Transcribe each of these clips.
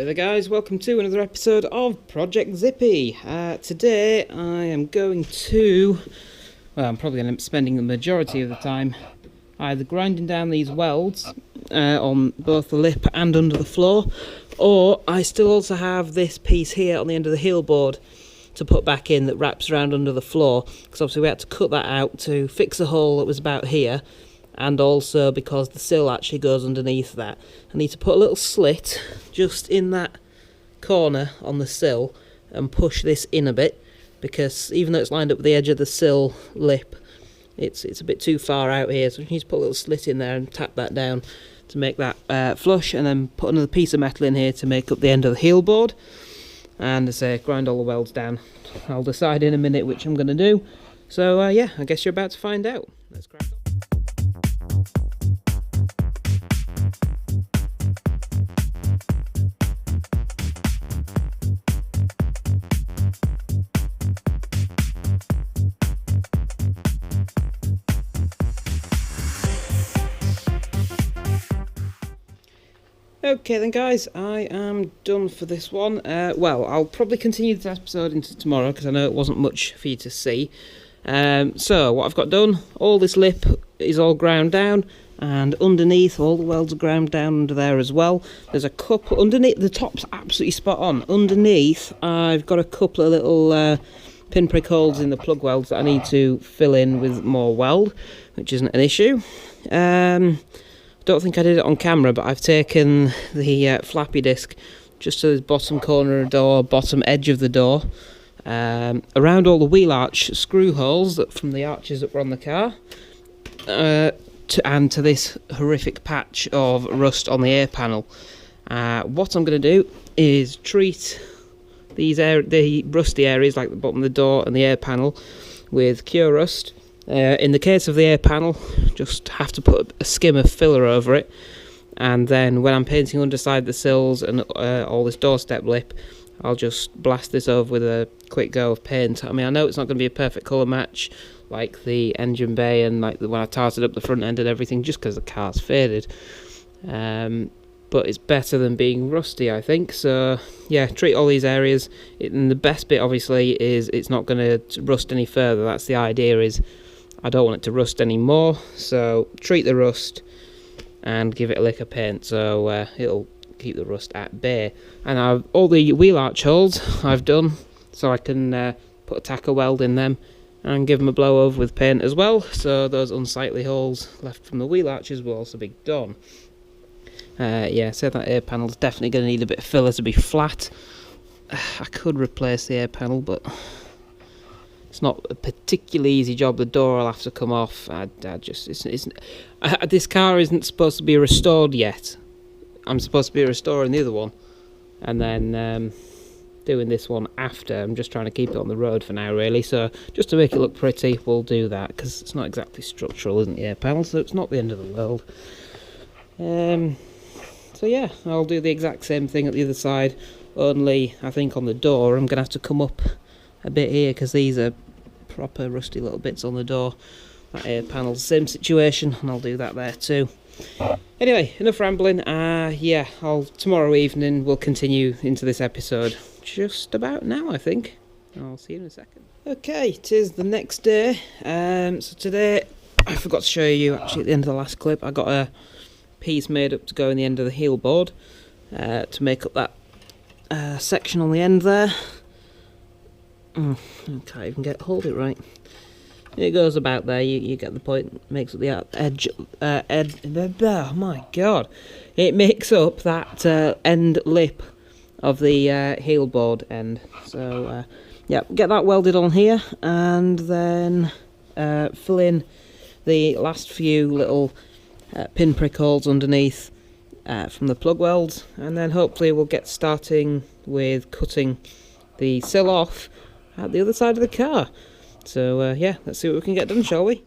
Hey there guys, welcome to another episode of Project Zippy. Today I am going to, I'm probably going to be spending the majority of the time either grinding down these welds on both the lip and under the floor, or I still also have this piece here on the end of the heel board to put back in that wraps around under the floor, because obviously we had to cut that out to fix a hole that was about here, and also because the sill actually goes underneath that. I need to put a little slit just in that corner on the sill and push this in a bit, because even though it's lined up with the edge of the sill lip, it's a bit too far out here, so you need to put a little slit in there and tap that down to make that flush, and then put another piece of metal in here to make up the end of the heel board, and as I say, grind all the welds down. I'll decide in a minute which I'm going to do, so yeah, I guess you're about to find out. Let's crack on. Okay then guys, I am done for this one. Well, I'll probably continue this episode into tomorrow because I know it wasn't much for you to see. So what I've got done, all this lip is all ground down, and underneath all the welds are ground down under there as well. There's a couple underneath, the top's absolutely spot on. Underneath I've got a couple of little pinprick holes in the plug welds that I need to fill in with more weld, which isn't an issue. Don't think I did it on camera, but I've taken the flappy disc just to the bottom corner of the door, bottom edge of the door, around all the wheel arch screw holes that from the arches that were on the car, and to this horrific patch of rust on the air panel. What I'm going to do is treat the rusty areas like the bottom of the door and the air panel with Cure Rust. In the case of the air panel, just have to put a skim of filler over it, and then when I'm painting underside the sills and all this doorstep lip, I'll just blast this over with a quick go of paint. I mean, I know it's not going to be a perfect colour match like the engine bay and like when I tarted up the front end and everything, just because the car's faded, but it's better than being rusty, I think. So yeah, treat all these areas, and the best bit obviously is it's not going to rust any further. That's the idea, is I don't want it to rust anymore, so treat the rust and give it a lick of paint, so it'll keep the rust at bay. And all the wheel arch holes I've done, so I can put a tacker weld in them and give them a blow over with paint as well, so those unsightly holes left from the wheel arches will also be gone. Yeah, so that air panel's definitely going to need a bit of filler to be flat. I could replace the air panel, but it's not a particularly easy job. The door will have to come off. This car isn't supposed to be restored yet. I'm supposed to be restoring the other one, and then doing this one after. I'm just trying to keep it on the road for now, really. So just to make it look pretty, we'll do that, because it's not exactly structural, isn't the air panel? So it's not the end of the world. So yeah, I'll do the exact same thing at the other side. Only I think on the door I'm going to have to come up a bit here, because these are proper rusty little bits on the door. That air panel's the same situation, and I'll do that there too. Anyway, enough rambling. Yeah, tomorrow evening we'll continue into this episode. Just about now, I think. I'll see you in a second. Okay, it is the next day. So today, I forgot to show you actually at the end of the last clip, I got a piece made up to go in the end of the heel board to make up that section on the end there. I can't even hold it right. It goes about there, you get the point. Makes up the edge, oh my god, it makes up that end lip of the heel board end. So yeah, get that welded on here, and then fill in the last few little pinprick holes underneath from the plug welds, and then hopefully we'll get starting with cutting the sill off at the other side of the car. So yeah, let's see what we can get done, shall we?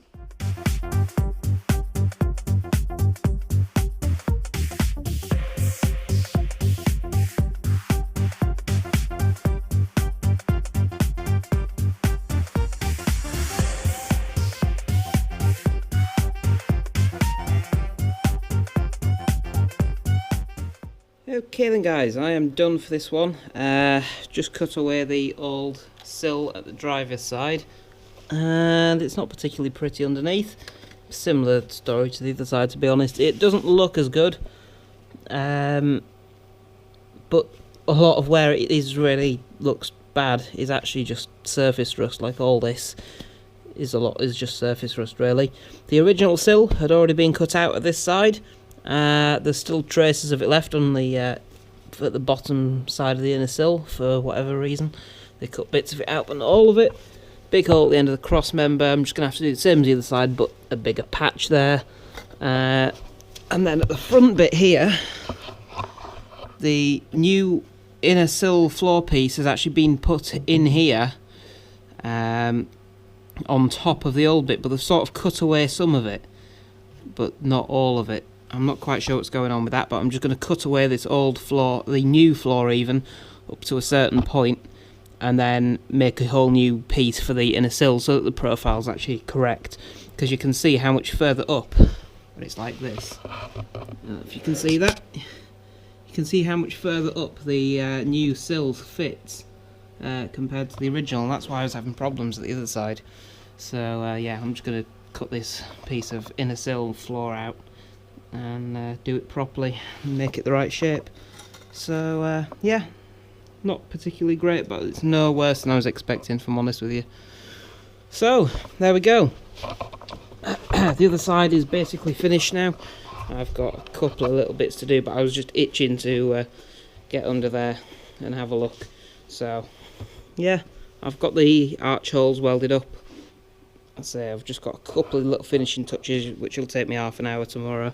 Okay then guys, I am done for this one. Just cut away the old sill at the driver's side, and it's not particularly pretty underneath. Similar story to the other side, to be honest. It doesn't look as good, but a lot of where it is really looks bad is actually just surface rust. Like all this is just surface rust really. The original sill had already been cut out at this side. There's still traces of it left on the at the bottom side of the inner sill for whatever reason. They cut bits of it out, but not all of it. Big hole at the end of the cross member. I'm just going to have to do the same as the other side, but a bigger patch there. And then at the front bit here, the new inner sill floor piece has actually been put in here on top of the old bit, but they've sort of cut away some of it, but not all of it. I'm not quite sure what's going on with that, but I'm just going to cut away this old floor, the new floor even, up to a certain point, and then make a whole new piece for the inner sill so that the profile's actually correct, because you can see how much further up, but it's like this. If you can see that, you can see how much further up the new sill fits compared to the original, and that's why I was having problems at the other side. So yeah, I'm just going to cut this piece of inner sill floor out and do it properly and make it the right shape. So yeah, not particularly great, but it's no worse than I was expecting, if I'm honest with you. So there we go. The other side is basically finished now. I've got a couple of little bits to do, but I was just itching to get under there and have a look. So yeah, I've got the arch holes welded up. I say I've just got a couple of little finishing touches, which will take me half an hour tomorrow.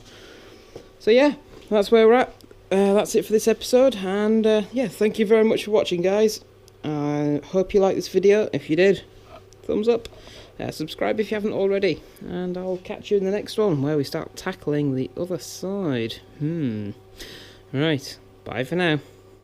So yeah, that's where we're at. That's it for this episode, and yeah, thank you very much for watching, guys. I hope you liked this video. If you did, thumbs up. Subscribe if you haven't already, and I'll catch you in the next one where we start tackling the other side. Right, bye for now.